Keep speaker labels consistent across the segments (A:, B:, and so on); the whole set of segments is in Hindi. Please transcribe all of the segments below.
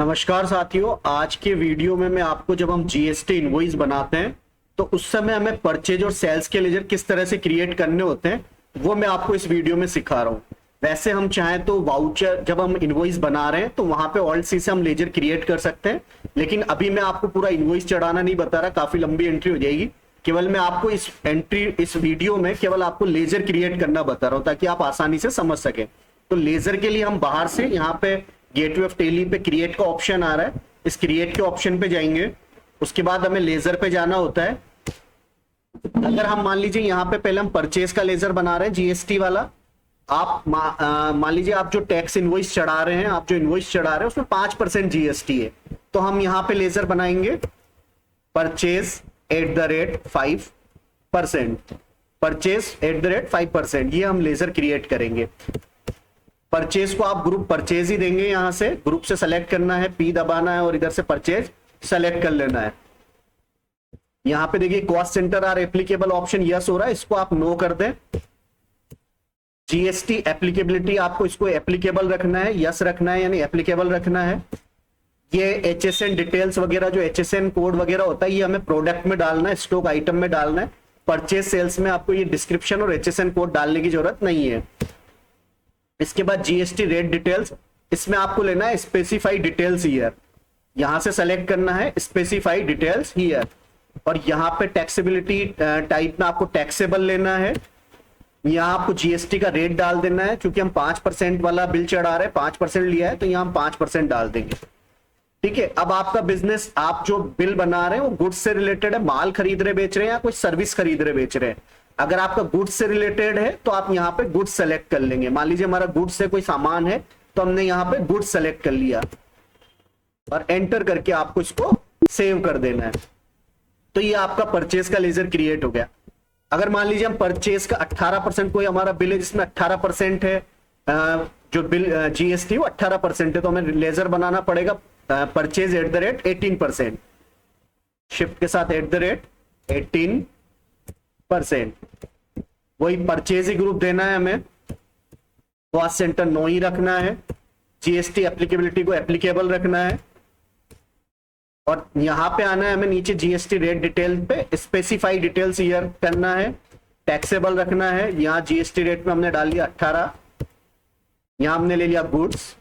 A: नमस्कार साथियों, आज के वीडियो में मैं आपको जब हम जीएसटी इनवॉइस बनाते हैं तो उस समय हमें परचेज और सेल्स के लेजर किस तरह से क्रिएट करने होते हैं वो मैं आपको इस वीडियो में सिखा रहा हूँ। वैसे हम चाहें तो वाउचर जब हम इनवॉइस बना रहे हैं तो वहां पे ऑल्ट सी से हम लेजर क्रिएट कर सकते हैं, लेकिन अभी मैं आपको पूरा इनवॉइस चढ़ाना नहीं बता रहा, काफी लंबी एंट्री हो जाएगी। केवल मैं आपको इस वीडियो में केवल आपको लेजर क्रिएट करना बता रहा हूँ ताकि आप आसानी से समझ सके। तो लेजर के लिए हम बाहर से यहाँ पे गेटवे ऑफ टेली पे क्रिएट का ऑप्शन आ रहा है, इस क्रिएट के ऑप्शन पे जाएंगे। उसके बाद हमें लेजर पे जाना होता है। अगर हम मान लीजिए यहाँ पे पहले हम परचेज का लेजर बना रहे हैं जीएसटी वाला, आप मान लीजिए आप जो टैक्स इनवॉइस चढ़ा रहे हैं, आप जो इनवॉइस चढ़ा रहे हैं उसमें 5% जीएसटी है, तो हम यहाँ पे लेजर बनाएंगे परचेज @5%, परचेज @5%, ये हम लेजर क्रिएट करेंगे। परचेज को आप ग्रुप परचेज ही देंगे, यहां से ग्रुप से सेलेक्ट करना है, पी दबाना है और इधर से परचेज सेलेक्ट कर लेना है। यहां पे देखिए cost centre are applicable option yes हो रहा है, इसको आप नो कर दें। जीएसटी एप्लीकेबिलिटी आपको इसको एप्लीकेबल रखना है, यस रखना है, यानी एप्लीकेबल रखना है। ये एचएसएन डिटेल्स वगैरह जो एचएसएन कोड वगैरह होता है ये हमें प्रोडक्ट में डालना है, स्टॉक आइटम में डालना है। परचेज सेल्स में आपको ये डिस्क्रिप्शन और एचएसएन कोड डालने की जरूरत नहीं है। इसके बाद जीएसटी रेट डिटेल्स, इसमें आपको लेना है स्पेसिफाई डिटेल्स हियर, यहां से सेलेक्ट करना है स्पेसिफाई डिटेल्स हियर, और यहां पे टैक्सेबिलिटी टाइप में आपको टैक्सेबल लेना है। यहां आपको जीएसटी का रेट डाल देना है, क्योंकि हम 5% वाला बिल चढ़ा रहे हैं, 5% लिया है तो यहां हम 5% डाल देंगे। ठीक है, अब आपका बिजनेस, आप जो बिल बना रहे हैं वो गुड्स से रिलेटेड है, माल खरीद रहे बेच रहे हैं या कोई सर्विस खरीद रहे बेच रहे हैं। अगर आपका गुड्स से रिलेटेड है तो आप यहाँ पे गुड्स सेलेक्ट कर लेंगे। मान लीजिए हमारा गुड्स से कोई सामान है तो हमने यहाँ पे गुड्स सेलेक्ट कर लिया और एंटर करके आपको इसको सेव कर देना है। तो ये आपका परचेज का लेजर क्रिएट हो गया। अगर मान लीजिए हम परचेज का 18% कोई हमारा बिल है जिसमें 18% है, जो बिल जीएसटी वो 18% है, तो हमें लेजर बनाना पड़ेगा परचेज @18%, शिफ्ट के साथ @18%। वही परचेज ही ग्रुप देना है हमें, कॉस्ट सेंटर नो ही रखना है, जीएसटी एप्लीकेबिलिटी को एप्लीकेबल रखना है, और यहां पे आना है हमें नीचे जीएसटी रेट डिटेल पे स्पेसिफाई डिटेल्स हियर करना है, टैक्सेबल रखना है। यहां जीएसटी रेट में हमने डाल दिया 18, यहां हमने ले लिया गुड्स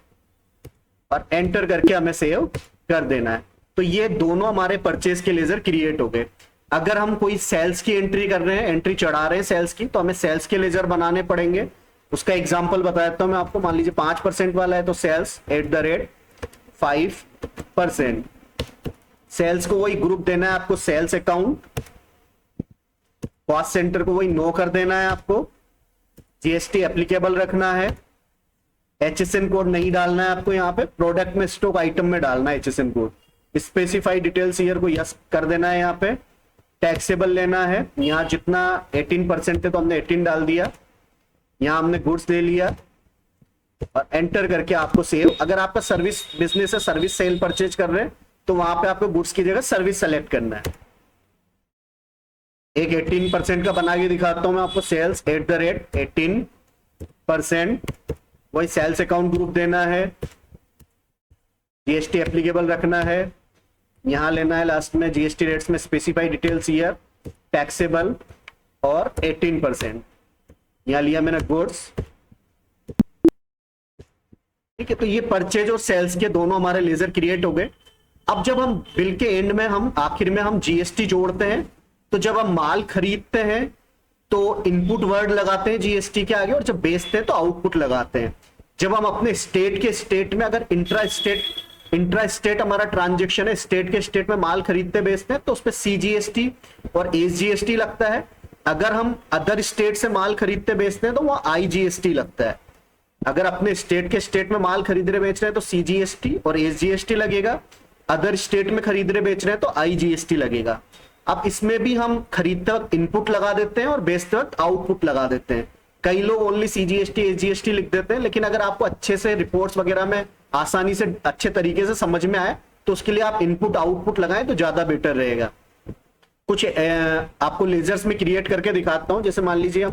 A: और एंटर करके हमें सेव कर देना है। तो ये दोनों हमारे परचेज के लेजर क्रिएट हो गए। अगर हम कोई सेल्स की एंट्री कर रहे हैं, एंट्री चढ़ा रहे हैं सेल्स की, तो हमें सेल्स के लेजर बनाने पड़ेंगे। उसका एग्जांपल बता देता हूं मैं आपको। मान लीजिए 5% वाला है तो सेल्स @5%, सेल्स को वही ग्रुप देना है आपको, सेल्स अकाउंट, कॉस्ट सेंटर को वही नो कर देना है आपको, जीएसटी एप्लीकेबल रखना है, एचएसएन कोड नहीं डालना है आपको, यहाँ पे प्रोडक्ट में स्टॉक आइटम में डालना है HSN code, specify details year को यस कर देना है। यहाँ पे टैक्सेबल लेना है, यहाँ जितना 18% है तो हमने 18 डाल दिया, यहाँ हमने गुड्स ले लिया और एंटर करके आपको सेव। अगर आपका सर्विस बिजनेस है, सर्विस सेल परचेज कर रहे हैं तो वहां पे आपको गुड्स की जगह सर्विस सेलेक्ट करना है। एक 18% का बना के दिखाता हूं मैं आपको, सेल्स @18%, वही सेल्स अकाउंट ग्रुप देना है, जीएसटी एप्लीकेबल रखना है, यहां लेना है लास्ट में जीएसटी रेट्स में स्पेसिफाई डिटेल्स ईयर, टैक्सेबल और 18%, यहां लिया मैंने गुड्स। ठीक है, तो ये परचेज और सेल्स के दोनों हमारे लेजर क्रिएट हो गए। अब जब हम बिल के एंड में, हम आखिर में हम जीएसटी जोड़ते हैं, तो जब हम माल खरीदते हैं तो इनपुट वर्ड लगाते हैं जीएसटी के आगे, और जब बेचते हैं तो आउटपुट लगाते हैं। जब हम अपने स्टेट के स्टेट में, अगर इंट्रा स्टेट हमारा ट्रांजेक्शन है, स्टेट के स्टेट में माल खरीदते बेचते हैं तो उस पर सीजीएसटी और एसजीएसटी लगता है। अगर हम अदर स्टेट से माल खरीदते बेचते हैं तो वहां आईजीएसटी लगता है। अगर अपने स्टेट के स्टेट में माल खरीद रहे बेच रहे हैं तो सीजीएसटी और एसजीएसटी लगेगा, अदर स्टेट में खरीद रहे बेच रहे हैं तो आईजीएसटी लगेगा। अब इसमें भी हम खरीदते वक्त इनपुट लगा देते हैं और बेचते वक्त आउटपुट लगा देते हैं। कई लोग ओनली सीजीएसटी एसजीएसटी लिख देते हैं, लेकिन अगर आपको अच्छे से रिपोर्ट्स वगैरह में आसानी से अच्छे तरीके से समझ में आए तो उसके लिए आप इनपुट आउटपुट लगाएं तो ज्यादा बेटर रहेगा। कुछ आपको लेजर्स में क्रिएट करके दिखाता हूं। जैसे मान लीजिए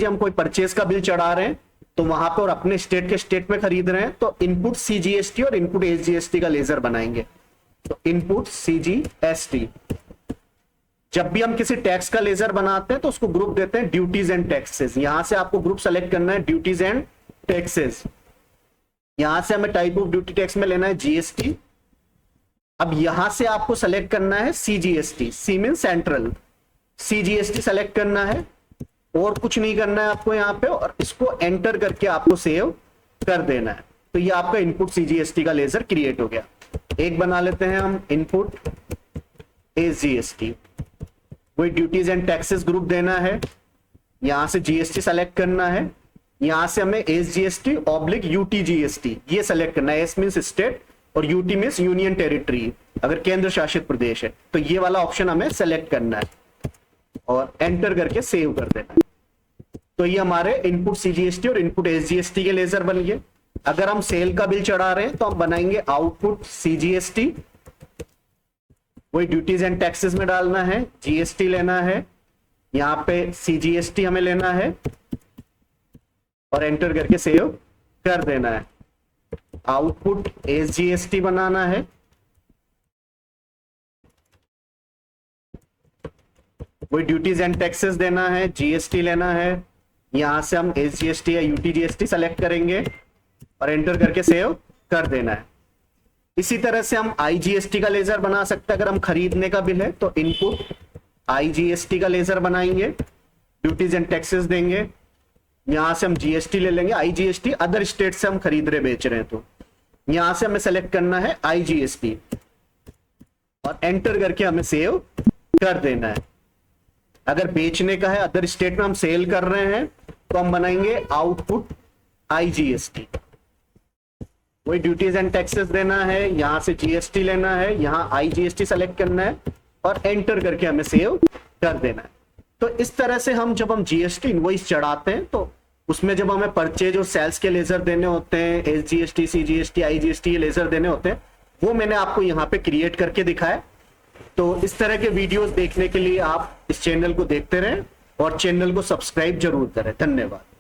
A: हम कोई परचेज का बिल चढ़ा रहे हैं तो वहां पर और अपने स्टेट के स्टेट में खरीद रहे हैं तो इनपुट सीजीएसटी और इनपुट एसजीएसटी का लेजर बनाएंगे। तो इनपुट सीजीएसटी। जब भी हम किसी टैक्स का लेजर बनाते हैं तो उसको ग्रुप देते हैं ड्यूटीज एंड टैक्सेस। यहां से आपको ग्रुप सेलेक्ट करना है ड्यूटीज एंड टैक्सेस। यहां से हमें टाइप ऑफ ड्यूटी टैक्स में लेना है जीएसटी। अब यहां से आपको सेलेक्ट करना है सीजीएसटी, सी मीन सेंट्रल, सीजीएसटी सेलेक्ट करना है और कुछ नहीं करना है आपको यहां पे, और इसको एंटर करके आपको सेव कर देना है। तो ये आपका इनपुट सीजीएसटी का लेजर क्रिएट हो गया। एक बना लेते हैं हम इनपुट एसजीएसटी। वही ड्यूटीज एंड टैक्सेस ग्रुप देना है, यहां से जीएसटी सेलेक्ट करना है, यहां से हमें एसजीएसटी ऑब्लिक यूटीजीएसटी ये सेलेक्ट करना है। एस मीन्स स्टेट और यूटी मीन्स यूनियन टेरिटरी, अगर केंद्र शासित प्रदेश है तो ये वाला ऑप्शन हमें सेलेक्ट करना है और एंटर करके सेव कर देना है। तो ये हमारे इनपुट सीजीएसटी और इनपुट एसजीएसटी के लेजर बन गए। अगर हम सेल का बिल चढ़ा रहे हैं तो हम बनाएंगे आउटपुट सीजीएसटी। वही ड्यूटीज एंड टैक्सेस में डालना है, जीएसटी लेना है, यहां पे सीजीएसटी हमें लेना है और एंटर करके सेव कर देना है। आउटपुट एसजीएसटी बनाना है, वही ड्यूटीज एंड टैक्सेस देना है, जीएसटी लेना है, यहां से हम एसजीएसटी या यूटीजीएसटी सेलेक्ट करेंगे और एंटर करके सेव कर देना है। इसी तरह से हम आईजीएसटी का लेजर बना सकते हैं। अगर हम खरीदने का बिल है तो इनपुट आईजीएसटी का लेजर बनाएंगे, ड्यूटीज एंड टैक्सेस देंगे, यहां से हम जीएसटी ले लेंगे। आईजीएसटी अदर स्टेट से हम खरीद रहे बेच रहे हैं तो यहां से हमें सेलेक्ट करना है आईजीएसटी और एंटर करके हमें सेव कर देना है। अगर बेचने का है, अदर स्टेट में हम सेल कर रहे हैं तो हम बनाएंगे आउटपुट आईजीएसटी। वही ड्यूटीज एंड टैक्सेस देना है, यहां से जीएसटी लेना है, यहां आईजीएसटी सेलेक्ट करना है और एंटर करके हमें सेव कर देना है। तो इस तरह से हम जब हम जीएसटी इनवॉइस चढ़ाते हैं तो उसमें जब हमें परचेज और सेल्स के लेजर देने होते हैं, एसजीएसटी, सीजीएसटी, आईजीएसटी ये लेजर देने होते हैं, वो मैंने आपको यहाँ पे क्रिएट करके दिखाया। तो इस तरह के वीडियोस देखने के लिए आप इस चैनल को देखते रहें और चैनल को सब्सक्राइब जरूर करें। धन्यवाद।